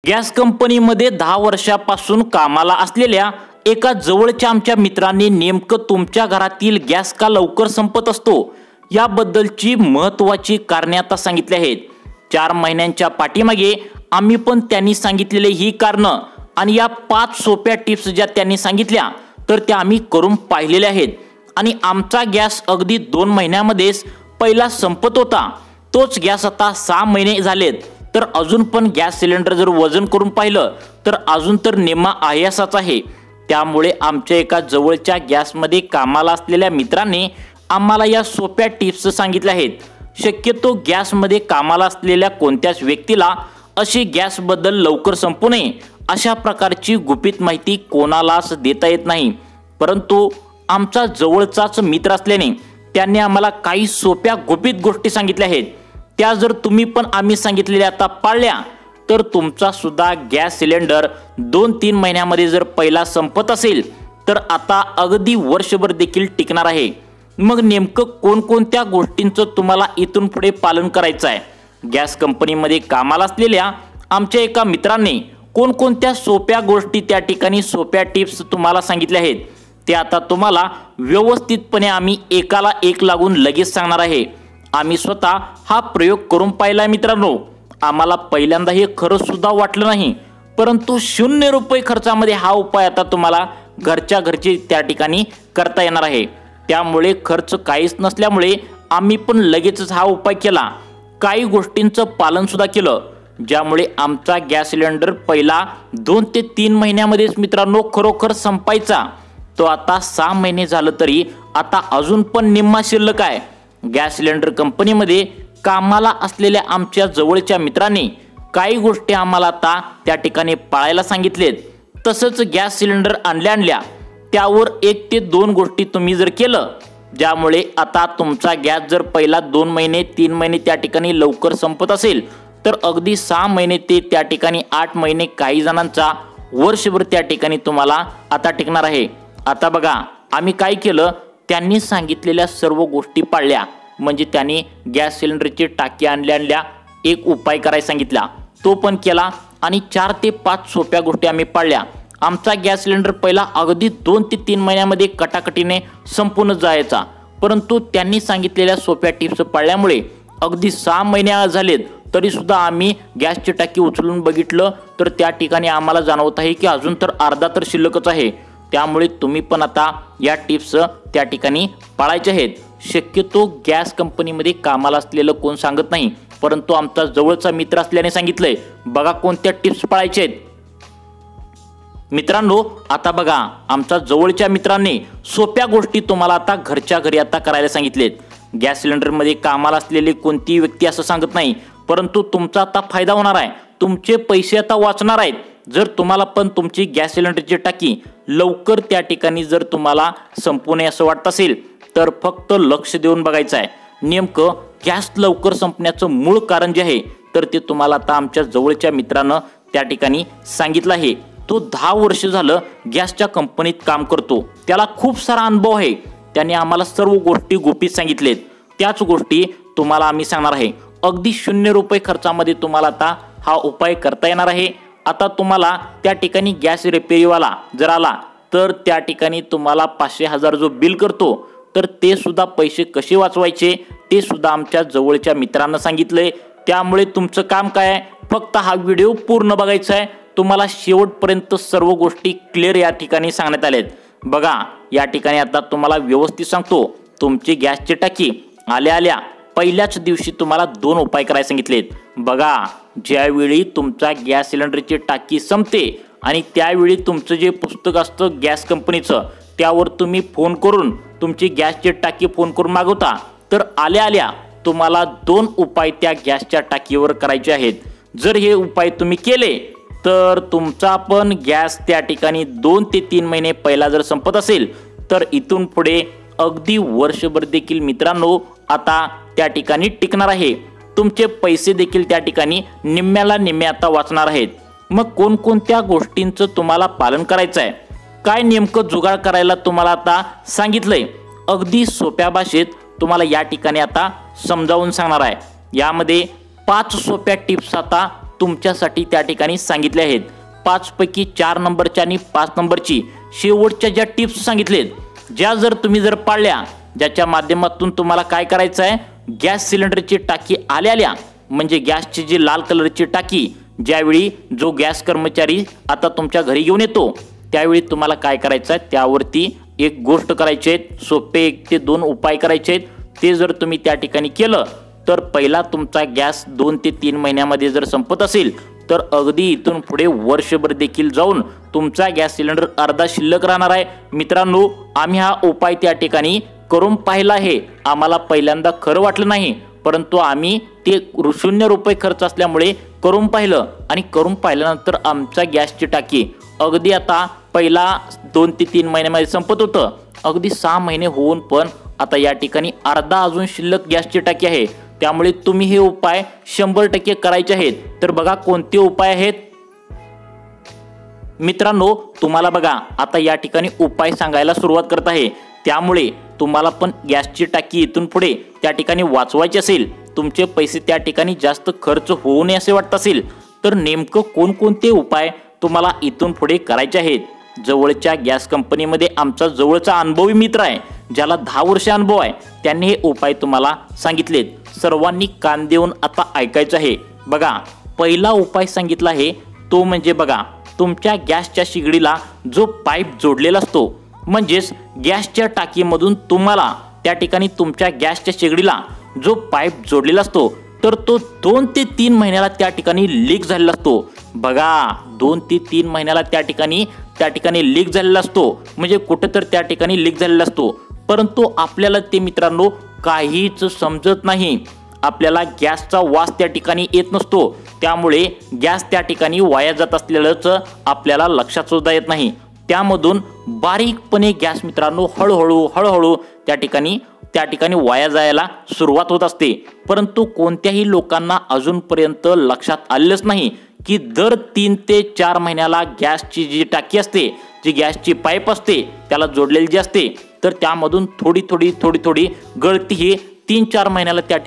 Gas कंपनीमध्ये 10 वर्षापासून कामाला असलेल्या एका जवळच्या आमच्या मित्रांनी नेमकं तुमच्या घरातील गॅस का लवकर संपत असतो याबद्दलची महत्त्वाची कारणे आता सांगितली आहेत। 4 महिन्यांच्या पाठीमागे आम्ही पण त्यांनी सांगितलेले ही कारणं आणि या 5 सोप्या टिप्स ज्या त्यांनी सांगितल्या तर त्या आम्ही करून पाहिलेल्या आहेत आणि आमचा गॅस अगदी 2 महिन्यामध्येच पहिला संपत होता। तोच गॅस आता 6 महिने झालेत तर अजून पण गॅस सिलेंडर जर वजन करून पाहिलं तर अजून तर निम्मा आहे असाच आहे। त्यामुळे आमच्या एका जवळच्या गॅसमध्ये कामाला असलेल्या मित्रांनी आम्हाला या सोप्या टिप्स सांगितल्या आहेत। शक्यतो गॅसमध्ये कामाला असलेल्या कोणत्याच व्यक्तीला अशी गॅसबद्दल लवकर संपू नये अशा प्रकारची गुपित माहिती कोणालाच देता येत नाही, परंतु आमचा जवळचाच मित्र असल्याने त्यांनी आम्हाला काही सोप्या गुपित गोष्टी सांगितल्या आहेत। त्या जर तुम्ही पण आम्ही सांगितलेल्या आता पाळल्या तर तुमचा सुद्धा गॅस सिलेंडर 2-3 महिन्यामध्ये जर पहिला संपत असेल तर आता अगदी वर्षभर देखील टिकणार आहे। मग नेमकं कोणकोणत्या गोष्टींचं तुम्हाला इथून पुढे पालन करायचं आहे? गॅस कंपनीमध्ये कामाला असलेल्या आमच्या एका मित्रांनी कोणकोणत्या सोप्या गोष्टी त्या ठिकाणी सोप्या टिप्स तुम्हाला सांगितल्या आहेत ते आता तुम्हाला व्यवस्थितपणे आम्ही एकाला एक लागून लगेच सांगणार आहे। आम्ही स्वतः हा प्रयोग करून पाहिला मित्रांनो। आम्हाला पहिल्यांदा हे खरं सुद्धा वाटलं नाही, परंतु 0 रुपये खर्चामध्ये हा उपाय आता तुम्हाला घरच्या घरची त्या ठिकाणी करता येणार आहे। त्यामुळे खर्च काहीच नसल्यामुळे आम्ही पण लगेचच हा उपाय केला। काही गोष्टींचं पालन सुद्धा केलं ज्यामुळे आमचा गॅस सिलेंडर पहिला 2 ते 3 महिन्यामध्येच मित्रांनो खरोखर संपायचा। तो आता 6 महिने झालं तरी आता अजून पण निम्मा शिल्लक आहे। गॅस सिलेंडर कंपनीमध्ये कामाला असलेल्या आमच्या जवळच्या मित्रांनी काही गोष्टी आम्हाला आता त्या ठिकाणी पाळायला सांगितलेत। तसंच गॅस सिलेंडर आणल्या त्यावर 1 ते 2 गोष्टी तुम्ही जर केलं ज्यामुळे आता तुमचा गॅस जर पहिला 2 महिने 3 महिने त्या ठिकाणी लवकर संपत असेल तर अगदी 6 महिने ते त्या ठिकाणी 8 महिने काही जणांचा वर्षभर त्या ठिकाणी तुम्हाला आता टिकणार आहे। आता बघा आम्ही काय केलं, त्यांनी सांगितलेल्या सर्व गोष्टी पाळल्या म्हणजे त्यांनी गॅस सिलेंडरची टाकी आणल्या एक उपाय करायला सांगितला तो पण केला आणि 4 ते 5 सोप्या गोष्टी आम्ही पाळल्या। आमचा गॅस सिलेंडर पहिला अगदी 2 ते 3 महिन्यामध्ये कटाकटीने संपून जायचा, परंतु त्यांनी सांगितलेल्या सोप्या टिप्स पाळल्यामुळे अगदी 6 महिने झालेत तरी सुद्धा आम्ही गॅसची टाकी उचलून बघितलं तर त्या ठिकाणी आम्हाला जाणवत आहे की अजून तर अर्धा तर शिल्लकच आहे। त्यामुळे तुम्ही पण आता या टिप्स त्या ठिकाणी पाळायचे आहेत। शक्यतो गॅस कंपनीमध्ये कामाला असलेलं कोण सांगत नाही, परंतु आमचा जवळचा मित्र असल्याने सांगितलंय। बघा कोणत्या टिप्स पाळायचे आहेत मित्रांनो। आता बघा आमच्या जवळच्या मित्रांनी सोप्या गोष्टी तुम्हाला आता घरच्या घरी आता करायला सांगितलेत। गॅस सिलेंडरमध्ये कामाला असलेली कोणतीही व्यक्ती असं सांगत नाही, परंतु तुमचा आता फायदा होणार आहे, तुमचे पैसे आता वाचणार आहेत। जर तुम्हाला पण तुमची गॅस सिलेंडरची टाकी लवकर त्या ठिकाणी जर तुम्हाला संपू नये असं वाटत असेल तर फक्त लक्ष देऊन बघायचं आहे। नेमकं गॅस लवकर संपण्याचं मूळ कारण जे आहे तर ते तुम्हाला आता आमच्या जवळच्या मित्रानं त्या ठिकाणी सांगितलं आहे। तो 10 वर्ष झालं गॅसच्या कंपनीत काम करतो, त्याला खूप सारा अनुभव आहे। त्याने आम्हाला सर्व गोष्टी गुपित सांगितलेत, त्याच गोष्टी तुम्हाला आम्ही सांगणार आहे। अगदी 0 रुपये खर्चामध्ये तुम्हाला आता हा उपाय करता येणार आहे। आता तुम्हाला त्या ठिकाणी गॅस रिपेरीवाला जर आला तर त्या ठिकाणी तुम्हाला 500-1000 जो बिल करतो तर ते सुद्धा पैसे कसे वाचवायचे ते सुद्धा आमच्या जवळच्या मित्रांना सांगितलंय। त्यामुळे तुमचं काम काय आहे, फक्त हा व्हिडिओ पूर्ण बघायचा आहे। तुम्हाला शेवटपर्यंत सर्व गोष्टी क्लिअर या ठिकाणी सांगण्यात आल्यात। बघा या ठिकाणी आता तुम्हाला व्यवस्थित सांगतो। तुमची गॅसची टाकी आल्या पहिल्याच दिवशी तुम्हाला 2 उपाय करायला सांगितलेत। बघा ज्यावेळी तुमचा गॅस सिलेंडरची टाकी संपते आणि त्यावेळी तुमचं जे पुस्तक असतं गॅस कंपनीचं त्यावर तुम्ही फोन करून तुमची गॅसची टाकी फोन करून मागवता तर आल्या तुम्हाला 2 उपाय त्या गॅसच्या टाकीवर करायचे आहेत। जर हे उपाय तुम्ही केले तर तुमचा पण गॅस त्या ठिकाणी 2 ते 3 महिने पहिला जर संपत असेल तर इथून पुढे अगदी वर्षभर देखील मित्रांनो आता त्या ठिकाणी टिकणार आहे। तुमचे पैसे देखील त्या ठिकाणी निम्म्याला निम्मे आता वाचणार आहेत। मग कोणकोणत्या गोष्टींचं तुम्हाला पालन करायचं आहे, काय नेमकं जुगाड करायला तुम्हाला आता सांगितलंय अगदी सोप्या भाषेत तुम्हाला या ठिकाणी आता समजावून सांगणार आहे। यामध्ये 5 सोप्या टिप्स आता तुमच्यासाठी त्या ठिकाणी सांगितले आहेत। 5 पैकी 4 नंबरच्या आणि 5 नंबरची शेवटच्या ज्या टिप्स सांगितलेत, ज्या जर तुम्ही पाळल्या, ज्याच्या माध्यमातून तुम्हाला काय करायचं आहे, गॅस सिलेंडरची टाकी आल्या म्हणजे गॅसची जी लाल कलरची टाकी ज्यावेळी जो गॅस कर्मचारी आता तुमच्या घरी घेऊन येतो त्यावेळी तुम्हाला काय करायचं आहे, त्यावरती एक गोष्ट करायची आहे, सोपे 1 ते 2 उपाय करायचे आहेत। ते जर तुम्ही त्या ठिकाणी केलं तर पहिला तुमचा गॅस 2 ते 3 महिन्यामध्ये जर संपत असेल तर अगदी इथून पुढे वर्षभर देखील जाऊन तुमचा गॅस सिलेंडर अर्धा शिल्लक राहणार आहे। मित्रांनो, आम्ही हा उपाय त्या ठिकाणी करून पाहिला आहे। आम्हाला पहिल्यांदा खरं वाटलं नाही, परंतु आम्ही ते 0 रुपये खर्च असल्यामुळे करून पाहिलं आणि करून पाहिल्यानंतर आमचा गॅसची टाकी अगदी आता पहिला 2 ते 3 महिन्यामध्ये संपत होतं, अगदी 6 महिने होऊन पण आता या ठिकाणी अर्धा अजून शिल्लक गॅसची टाकी आहे। त्यामुळे तुम्ही हे उपाय 100% करायचे आहेत। तर बघा कोणते उपाय आहेत मित्रांनो, तुम्हाला बघा आता या ठिकाणी उपाय सांगायला सुरुवात करत आहे। त्यामुळे तुम्हाला पण गॅसची टाकी इथून पुढे त्या ठिकाणी वाचवायची असेल, तुमचे पैसे त्या ठिकाणी जास्त खर्च होऊ नये असे वाटत असेल तर नेमकं कोणकोणते उपाय तुम्हाला इथून पुढे करायचे आहेत। जवळच्या गॅस कंपनीमध्ये आमचा जवळचा अनुभवी मित्र आहे, ज्याला 10 वर्ष अनुभव आहे, त्यांनी हे उपाय तुम्हाला सांगितलेत। सर्वांनी कान देऊन आता ऐकायचं आहे। बघा, पहिला उपाय सांगितला आहे तो म्हणजे बघा, तुमच्या गॅसच्या शिगडीला जो पाईप जोडलेला असतो, म्हणजेच गॅसच्या टाकीमधून तुम्हाला त्या ठिकाणी तुमच्या गॅसच्या शेगडीला जो पाईप जोडलेला असतो तर तो 2 ते 3 महिन्याला त्या ठिकाणी लीक झालेला असतो। बघा, 2 ते 3 महिन्याला त्या ठिकाणी लीक झालेला असतो, म्हणजे कुठं तर त्या ठिकाणी लीक झालेला असतो, परंतु आपल्याला ते मित्रांनो काहीच समजत नाही। आपल्याला गॅसचा वास त्या ठिकाणी येत नसतो, त्यामुळे गॅस त्या ठिकाणी वाया जात असलेलंच आपल्याला लक्षात सुद्धा येत नाही। त्यामधून बारीकपणे गॅस मित्रांनो हळूहळू त्या ठिकाणी वाया जायला सुरुवात होत असते, परंतु कोणत्याही लोकांना अजूनपर्यंत लक्षात आलेच नाही की दर 3 ते 4 महिन्याला गॅसची जी टाकी असते, जी गॅसची पाईप असते त्याला जोडलेली जी असते, तर त्यामधून थोडी गळती ही 3-4 महिन्याला त्या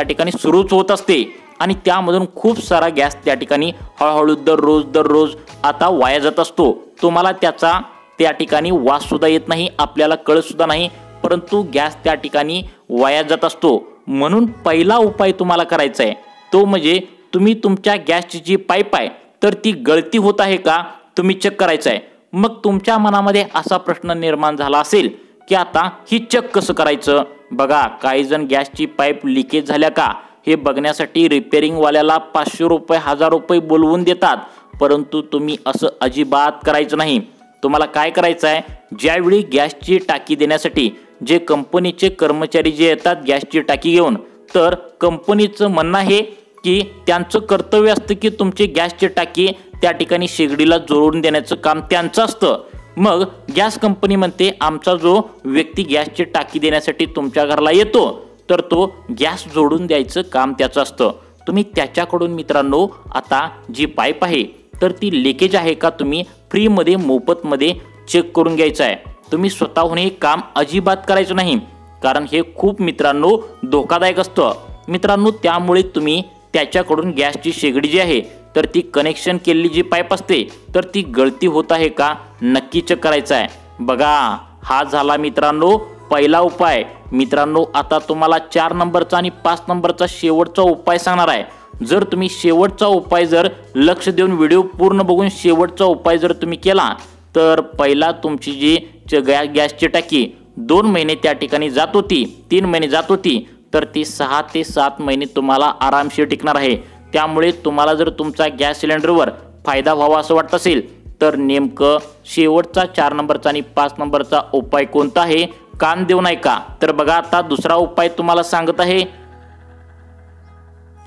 ठिकाणी सुरूच होत असते आणि त्यामधून खूप सारा गॅस त्या ठिकाणी हळूहळू दररोज आता वाया जात असतो। तुम्हाला त्याचा त्या ठिकाणी वास सुद्धा येत नाही, आपल्याला कळत सुद्धा नाही, परंतु गॅस त्या ठिकाणी वाया जात असतो। म्हणून पहिला उपाय तुम्हाला करायचा आहे तो म्हणजे तुम्ही तुमच्या गॅसची जी पाईप आहे तर ती गळती होत आहे का तुम्ही चेक करायचं आहे। मग तुमच्या मनामध्ये असा प्रश्न निर्माण झाला असेल की आता ही चेक कसं करायचं। बघा, काही जण गॅसची पाईप लिकेज झाल्या का हे बघण्यासाठी रिपेअरिंग वाल्याला 500 रुपये 1000 रुपये बोलवून देतात, परंतु तुम्ही असं अजिबात करायचं नाही। तुम्हाला काय करायचं आहे, ज्यावेळी गॅसची टाकी देण्यासाठी जे कंपनीचे कर्मचारी जे येतात गॅसची टाकी घेऊन, तर कंपनीचं म्हणणं आहे की त्यांचं कर्तव्य असतं की तुमची गॅसची टाकी त्या ठिकाणी शेगडीला जोडून देण्याचं काम त्यांचं असतं। मग गॅस कंपनी म्हणते आमचा जो व्यक्ती गॅसची टाकी देण्यासाठी तुमच्या घराला येतो तर तो गॅस जोडून द्यायचं काम त्याचं असतं। तुम्ही त्याच्याकडून मित्रांनो आता जी पाईप आहे तर ती लिकेज आहे का तुम्ही फ्रीमध्ये मोफतमध्ये चेक करून घ्यायचं आहे। तुम्ही स्वतःहून हे काम अजिबात करायचं नाही, कारण हे खूप मित्रांनो धोकादायक असतं मित्रांनो। त्यामुळे तुम्ही त्याच्याकडून गॅसची शेगडी जी आहे तर ती कनेक्शन केलेली जी पाईप असते तर ती गळती होत आहे का नक्की चेक करायचं आहे। बघा, हा झाला मित्रांनो पहिला उपाय। मित्रांनो, आता तुम्हाला 4 नंबरचा आणि 5 नंबरचा शेवटचा उपाय सांगणार आहे। जर तुम्ही शेवटचा उपाय जर लक्ष देऊन व्हिडिओ पूर्ण बघून शेवटचा उपाय जर तुम्ही केला तर पहिला तुमची जी गॅसची टाकी 2 महिने त्या ठिकाणी जात होती, 3 महिने जात होती, तर ती 6 ते 7 महिने तुम्हाला आरामशीर टिकणार आहे। त्यामुळे तुम्हाला जर तुमचा गॅस सिलेंडरवर फायदा व्हावा असं वाटत असेल तर नेमकं शेवटचा 4 नंबरचा आणि 5 नंबरचा उपाय कोणता आहे कान देऊन ऐका। तर बघा, आता दुसरा उपाय तुम्हाला सांगत आहे।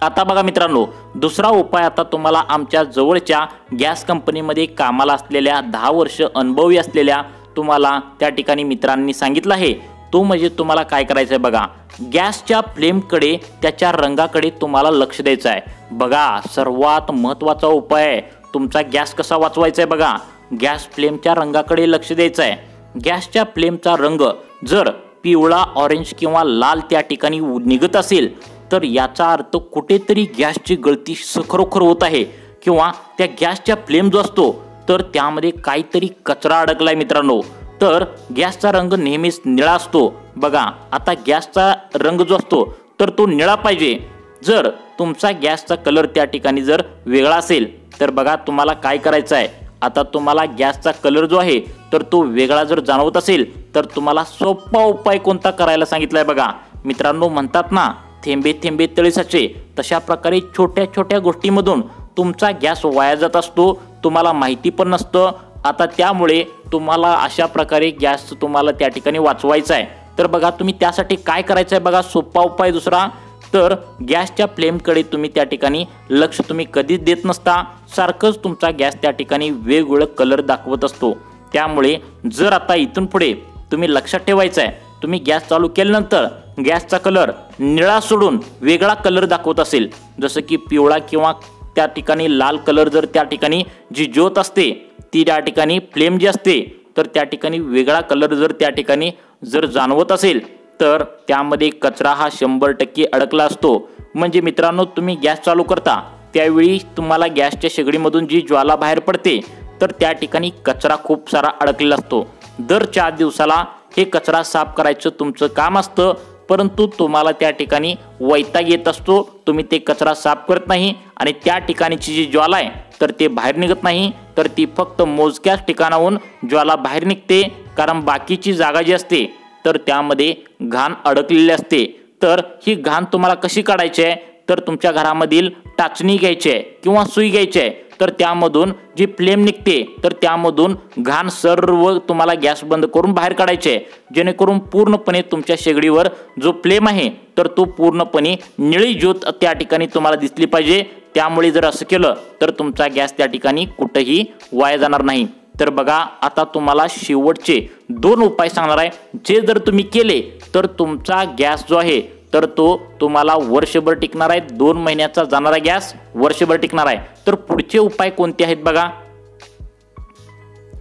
आता बघा मित्रांनो, दुसरा उपाय आता तुम्हाला आमच्या जवळच्या गॅस कंपनीमध्ये कामाला असलेल्या 10 वर्ष अनुभवी असलेल्या तुम्हाला त्या ठिकाणी मित्रांनी सांगितलं आहे। तो म्हणजे तुम्हाला काय करायचं आहे बघा, गॅसच्या फ्लेमकडे त्याच्या रंगाकडे तुम्हाला लक्ष द्यायचं आहे। बघा, सर्वात महत्त्वाचा उपाय आहे तुमचा गॅस कसा वाचवायचा आहे। बघा, गॅस फ्लेमच्या रंगाकडे लक्ष द्यायचं आहे। गॅसच्या फ्लेमचा रंग जर पिवळा, ऑरेंज किंवा लाल त्या ठिकाणी निघत असेल तर याचा अर्थ कुठेतरी गॅसची गळती खरोखर होत आहे किंवा त्या गॅसच्या फ्लेम जो असतो तर त्यामध्ये काहीतरी कचरा अडकलाय मित्रांनो। तर गॅसचा रंग नेहमीच निळा असतो बघा। आता गॅसचा रंग जो असतो तर तो निळा पाहिजे। जर तुमचा गॅसचा कलर त्या ठिकाणी जर वेगळा असेल तर बघा तुम्हाला काय करायचं आहे। आता तुम्हाला गॅसचा कलर जो आहे तर तो वेगळा जर जाणवत असेल तर तुम्हाला सोपा उपाय कोणता करायला सांगितलाय बघा मित्रांनो। म्हणतात ना थेंबे थेंबे तळे साचे, तशा प्रकारे छोट्या छोट्या गोष्टींमधून तुमचा गॅस वाया जात असतो, तुम्हाला माहिती पण नसतं। आता त्यामुळे तुम्हाला अशा प्रकारे गॅस तुम्हाला त्या ठिकाणी वाचवायचा आहे। तर बघा तुम्ही त्यासाठी काय करायचं आहे बघा, सोपा उपाय दुसरा, तर गॅसच्या फ्लेमकडे तुम्ही त्या ठिकाणी लक्ष तुम्ही कधीच देत नसता, सारखंच तुमचा गॅस त्या ठिकाणी वेगवेगळं कलर दाखवत असतो। त्यामुळे जर आता इथून पुढे तुम्ही लक्षात ठेवायचं आहे, तुम्ही गॅस चालू केल्यानंतर गॅसचा कलर निळा सोडून वेगळा कलर दाखवत असेल, जसं की पिवळा किंवा त्या ठिकाणी लाल कलर, जर त्या ठिकाणी जी ज्योत असते ती त्या ठिकाणी फ्लेम जी असते तर त्या ठिकाणी वेगळा कलर जर त्या ठिकाणी जर जाणवत असेल तर त्यामध्ये कचरा हा 100% अडकला असतो। म्हणजे मित्रांनो तुम्ही गॅस चालू करता त्यावेळी तुम्हाला गॅसच्या शेगडीमधून जी ज्वाला बाहेर पडते तर त्या ठिकाणी कचरा खूप सारा अडकलेला असतो। दर 4 दिवसाला हे कचरा साफ करायचं तुमचं काम असतं, परंतु तुम्हाला त्या ठिकाणी वैताग येत असतो, तुम्ही ते कचरा साफ करत नाही आणि त्या ठिकाणची जी ज्वाला आहे तर ते बाहेर निघत नाही, तर ती फक्त मोजक्याच ठिकाणाहून ज्वाला बाहेर निघते, कारण बाकीची जागा जी असते तर त्यामध्ये घाण अडकलेली असते। तर ही घाण तुम्हाला कशी काढायची आहे, तर तुमच्या घरामधील टाचणी घ्यायची आहे किंवा सुई घ्यायची आहे, तर त्यामधून जी फ्लेम निघते तर त्यामधून घाण सर्व तुम्हाला गॅस बंद करून बाहेर काढायचे आहे, जेणेकरून पूर्णपणे तुमच्या शेगडीवर जो फ्लेम आहे तर तो पूर्णपणे निळी ज्योत त्या ठिकाणी तुम्हाला दिसली पाहिजे। त्यामुळे जर असं केलं तर तुमचा गॅस त्या ठिकाणी कुठेही वाया जाणार नाही। तर बघा आता तुम्हाला शेवटचे 2 उपाय सांगणार आहे, जे जर तुम्ही केले तर तुमचा गॅस जो आहे तर तो तुम्हाला वर्षभर टिकणार आहे। 2 महिन्याचा जाणारा गॅस वर्षभर टिकणार आहे। तर पुढचे उपाय कोणते आहेत बघा।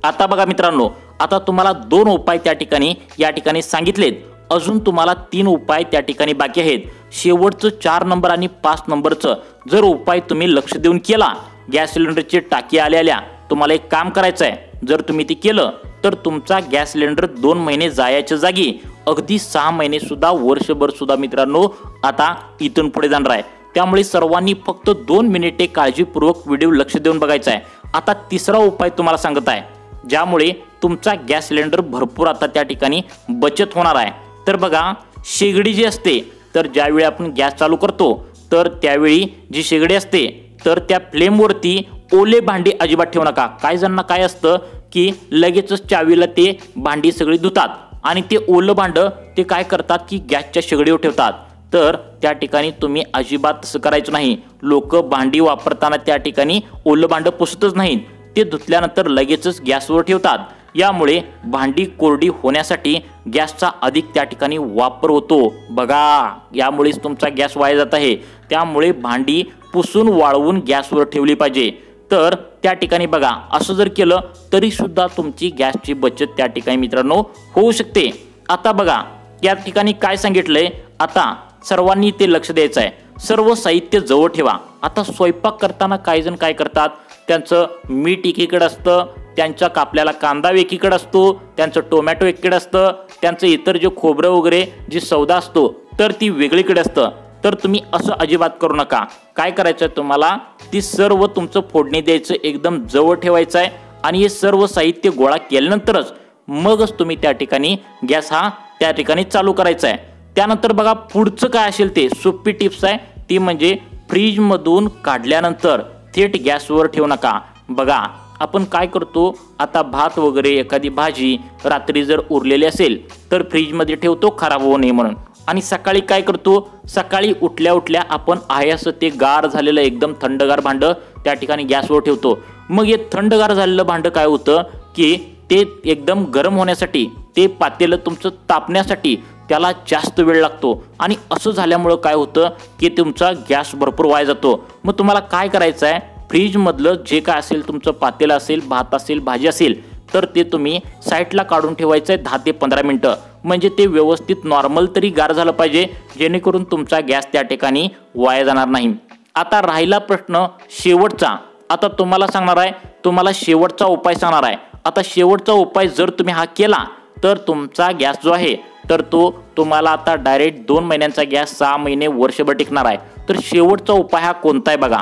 आता बघा मित्रांनो, आता तुम्हाला 2 उपाय त्या ठिकाणी या ठिकाणी सांगितलेत, अजून तुम्हाला 3 उपाय त्या ठिकाणी बाकी आहेत। शेवटचं 4 नंबर आणि 5 नंबरचं जर उपाय तुम्ही लक्ष देऊन केला, गॅस सिलेंडरची टाकी आल्या तुम्हाला एक काम करायचं आहे, जर तुम्ही ते केलं तर तुमचा गॅस सिलेंडर 2 महिने जायच्या जागी अगदी 6 महिने सुद्धा, वर्षभर सुद्धा मित्रांनो आता इथून पुढे जाणार आहे। त्यामुळे सर्वांनी फक्त 2 मिनिटे काळजीपूर्वक व्हिडिओ लक्ष देऊन बघायचा आहे। आता तिसरा उपाय तुम्हाला सांगत आहे, ज्यामुळे तुमचा गॅस सिलेंडर भरपूर आता त्या ठिकाणी बचत होणार आहे। तर बघा शेगडी जी असते तर ज्यावेळी आपण गॅस चालू करतो तर त्यावेळी जी शेगडी असते तर त्या फ्लेमवरती ओले भांडी अजिबात ठेवू नका। काही जणांना काय असतं की लगेचच चावीला ते भांडी सगळी धुतात आणि ते ओलं भांडं ते काय करतात की गॅसच्या शेगडीवर ठेवतात, तर त्या ठिकाणी तुम्ही अजिबात तसं करायचं नाही। लोक भांडी वापरताना त्या ठिकाणी ओलं भांडं पुसतच नाहीत, ते धुतल्यानंतर लगेचच गॅसवर ठेवतात। यामुळे भांडी कोरडी होण्यासाठी गॅसचा अधिक त्या ठिकाणी वापर होतो बघा, यामुळेच तुमचा गॅस वाया जात आहे। त्यामुळे भांडी पुसून वाळवून गॅसवर ठेवली पाहिजे। तर त्या ठिकाणी बघा असं जर केलं तरी सुद्धा तुमची गॅसची बचत त्या ठिकाणी मित्रांनो होऊ शकते। आता बघा या ठिकाणी काय सांगितलंय, आता सर्वांनी ते लक्ष द्यायचं आहे, सर्व साहित्य जवळ ठेवा। आता स्वयंपाक करताना काही जण काय करतात, त्यांचं मीठ एकीकडे असतं, त्यांचा कापल्याला कांदा एकीकडे असतो, त्यांचं टोमॅटो एकीकडे असतं, त्यांचं इतर जे खोबरं वगैरे जी सौदा असतो तर ती वेगळीकडे असतं। तर तुम्ही असं अजिबात करू नका। काय करायचं तुम्हाला, ती सर्व तुमचं फोडणी द्यायचं एकदम जवळ ठेवायचं आहे आणि हे सर्व साहित्य गोळा केल्यानंतरच मगच तुम्ही त्या ठिकाणी गॅस हा त्या ठिकाणी चालू करायचा आहे। त्यानंतर बघा पुढचं काय असेल ते सोपी टिप्स आहे, ती म्हणजे फ्रीजमधून काढल्यानंतर थेट गॅसवर ठेवू नका। बघा आपण काय करतो, आता भात वगैरे एखादी भाजी रात्री जर उरलेली असेल तर फ्रीजमध्ये ठेवतो खराब होऊ नये म्हणून, आणि सकाळी काय करतो, सकाळी उठल्या उठल्या आपण आहे असं ते गार झालेलं एकदम थंडगार भांडं त्या ठिकाणी गॅसवर ठेवतो। मग हे थंडगार झालेलं भांडं काय होतं की ते एकदम गरम होण्यासाठी, ते पातेलं तुमचं तापण्यासाठी त्याला जास्त वेळ लागतो, आणि असं झाल्यामुळं काय होतं की तुमचा गॅस भरपूर वाया जातो। मग तुम्हाला काय करायचं आहे, फ्रीजमधलं जे काय असेल तुमचं पातेलं असेल, भात असेल, भाजी असेल, तर ते तुम्ही साईडला काढून ठेवायचं आहे 10 ते 15 मिनिटं, म्हणजे ते व्यवस्थित नॉर्मल तरी गार झालं पाहिजे, जेणेकरून तुमचा गॅस त्या ठिकाणी वाया जाणार नाही। आता राहिला प्रश्न शेवटचा, आता तुम्हाला सांगणार आहे, तुम्हाला शेवटचा उपाय सांगणार आहे। आता शेवटचा उपाय जर तुम्ही हा केला तर तुमचा गॅस जो आहे तर तो तुम्हाला आता डायरेक्ट 2 महिन्यांचा गॅस 6 महिने वर्षभर टिकणार आहे। तर शेवटचा उपाय हा कोणता आहे बघा।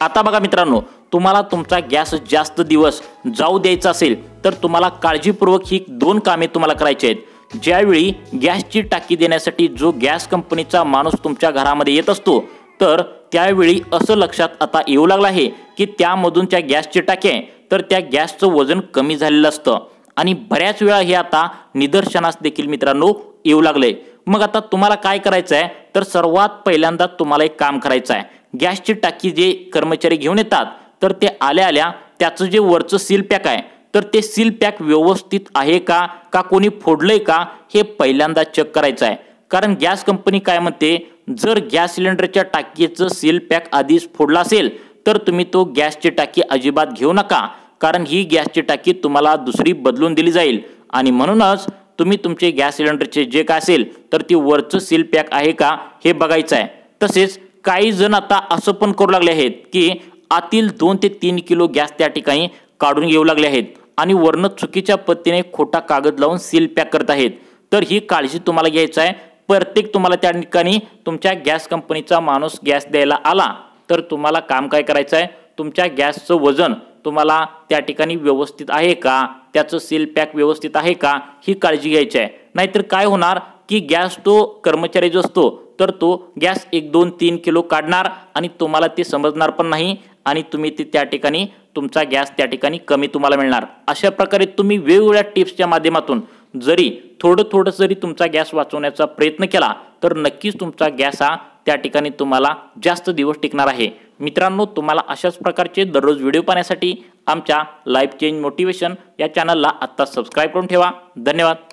आता बघा मित्रांनो, तुम्हाला तुमचा गॅस जास्त दिवस जाऊ द्यायचा असेल तर तुम्हाला काळजीपूर्वक ही 2 कामे तुम्हाला करायची आहेत। ज्यावेळी गॅसची टाकी देण्यासाठी जो गॅस कंपनीचा माणूस तुमच्या घरामध्ये येत असतो, तर त्यावेळी असं लक्षात आता येऊ लागलं आहे की त्यामधून त्या गॅसची टाकी आहे तर त्या गॅसचं वजन कमी झालेलं असतं आणि बऱ्याच वेळा हे आता निदर्शनास देखील मित्रांनो येऊ लागले। मग आता तुम्हाला काय करायचं आहे, तर सर्वात पहिल्यांदा तुम्हाला एक काम करायचं आहे। गॅसची टाकी जे कर्मचारी घेऊन येतात तर ते आल्या आल्या त्याचं जे वरचं सील पॅक आहे तर ते सील पॅक व्यवस्थित आहे का कोणी फोडलंय का हे पहिल्यांदा चेक करायचं आहे। कारण गॅस कंपनी काय म्हणते, जर गॅस सिलेंडरच्या टाकीचं सील पॅक आधीच फोडला असेल तर तुम्ही तो गॅसची टाकी अजिबात घेऊ नका, कारण ही गॅसची टाकी तुम्हाला दुसरी बदलून दिली जाईल आणि म्हणूनच तुम्ही तुमचे गॅस सिलेंडरचे जे काय असेल तर ती वरचं सील पॅक आहे का हे बघायचं आहे। तसेच काही जण आता असं पण करू लागले आहेत की आतील 2 ते 3 किलो गॅस त्या ठिकाणी काढून घेऊ लागले आहेत आणि वरनं चुकीच्या पद्धतीने खोटा कागद लावून सील पॅक करत आहेत। तर ही काळजी तुम्हाला घ्यायची आहे। प्रत्येक तुम्हाला त्या ठिकाणी तुमच्या गॅस कंपनीचा माणूस गॅस द्यायला आला तर तुम्हाला काम काय करायचं आहे, तुमच्या गॅसचं वजन तुम्हाला त्या ठिकाणी व्यवस्थित आहे का, त्याचं सील पॅक व्यवस्थित आहे का ही काळजी घ्यायची आहे। नाहीतर काय होणार की गॅस तो कर्मचारी जो असतो तर तो गॅस 1, 2, 3 किलो काढणार आणि तुम्हाला ते समजणार पण नाही आणि तुम्ही ते त्या ठिकाणी तुमचा गॅस त्या ठिकाणी कमी तुम्हाला मिळणार। अशा प्रकारे तुम्ही वेगवेगळ्या टिप्सच्या माध्यमातून जरी थोडं जरी तुमचा गॅस वाचवण्याचा प्रयत्न केला तर नक्कीच तुमचा गॅस हा त्या ठिकाणी तुम्हाला जास्त दिवस टिकणार आहे। मित्रांनो, तुम्हाला अशाच प्रकारचे दररोज व्हिडिओ पाहण्यासाठी आमच्या लाईफ चेंज मोटिवेशन या चॅनलला आत्ता सबस्क्राईब करून ठेवा। धन्यवाद।